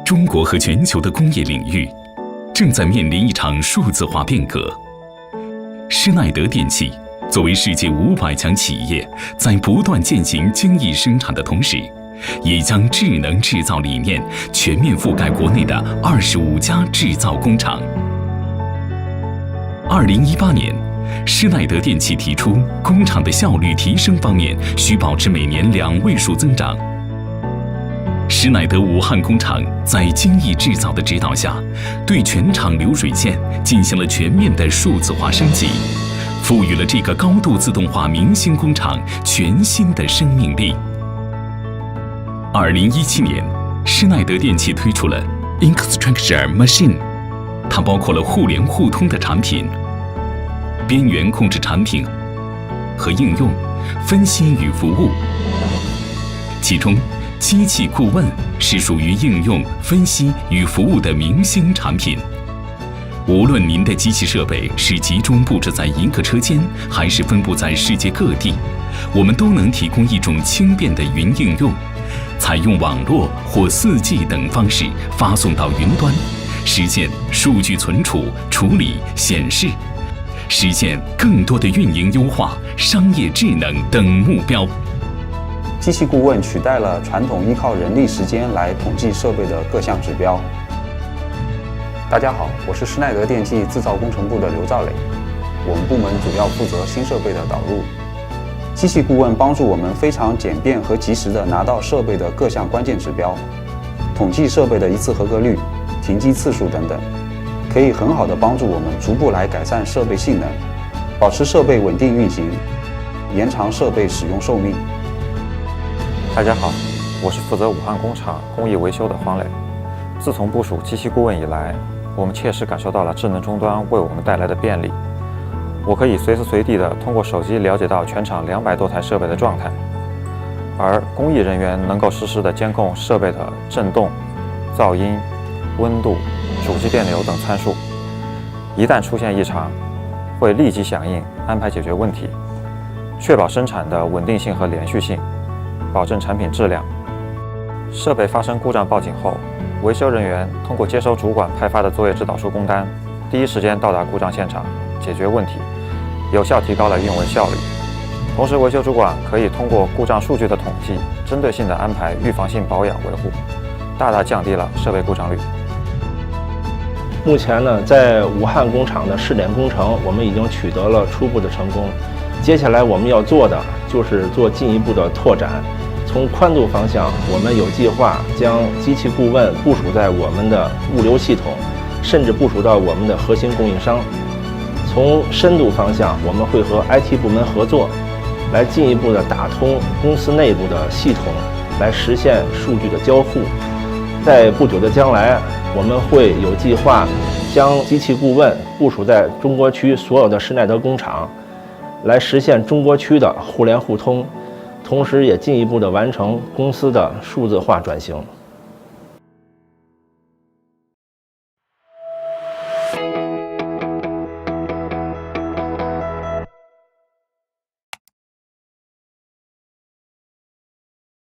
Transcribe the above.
中国和全球的工业领域正在面临一场数字化变革。施耐德电器作为世界500强企业，在不断践行精益生产的同时，也将智能制造理念全面覆盖国内的25家制造工厂。2018年，施耐德电器提出，工厂的效率提升方面需保持每年2位数增长。施耐德武汉工厂在精益制造的指导下，对全厂流水线进行了全面的数字化升级，赋予了这个高度自动化明星工厂全新的生命力。2017年，施耐德电器推出了 Infrastructure Machine， 它包括了互联互通的产品、边缘控制产品和应用、分析与服务。其中，机器顾问是属于应用、分析与服务的明星产品。无论您的机器设备是集中布置在一个车间，还是分布在世界各地，我们都能提供一种轻便的云应用，采用网络或4G 等方式发送到云端，实现数据存储、处理、显示，实现更多的运营优化、商业智能等目标。机器顾问取代了传统依靠人力时间来统计设备的各项指标。大家好，我是施耐德电器制造工程部的刘兆磊，我们部门主要负责新设备的导入。机器顾问帮助我们非常简便和及时地拿到设备的各项关键指标，统计设备的一次合格率、停机次数等等，可以很好地帮助我们逐步来改善设备性能，保持设备稳定运行，延长设备使用寿命。大家好，我是负责武汉工厂工艺维修的黄磊。自从部署机器顾问以来，我们切实感受到了智能终端为我们带来的便利。我可以随时随地的通过手机了解到全厂200多台设备的状态，而工艺人员能够实时的监控设备的震动、噪音、温度、主机电流等参数，一旦出现异常，会立即响应安排解决问题，确保生产的稳定性和连续性，保证产品质量。设备发生故障报警后，维修人员通过接收主管派发的作业指导书工单，第一时间到达故障现场解决问题，有效提高了运维效率。同时，维修主管可以通过故障数据的统计，针对性的安排预防性保养维护，大大降低了设备故障率。目前呢，在武汉工厂的试点工程，我们已经取得了初步的成功。接下来我们要做的就是做进一步的拓展。从宽度方向，我们有计划将机器顾问部署在我们的物流系统，甚至部署到我们的核心供应商。从深度方向，我们会和 IT 部门合作，来进一步的打通公司内部的系统，来实现数据的交互。在不久的将来，我们会有计划将机器顾问部署在中国区所有的施耐德工厂，来实现中国区的互联互通，同时也进一步的完成公司的数字化转型。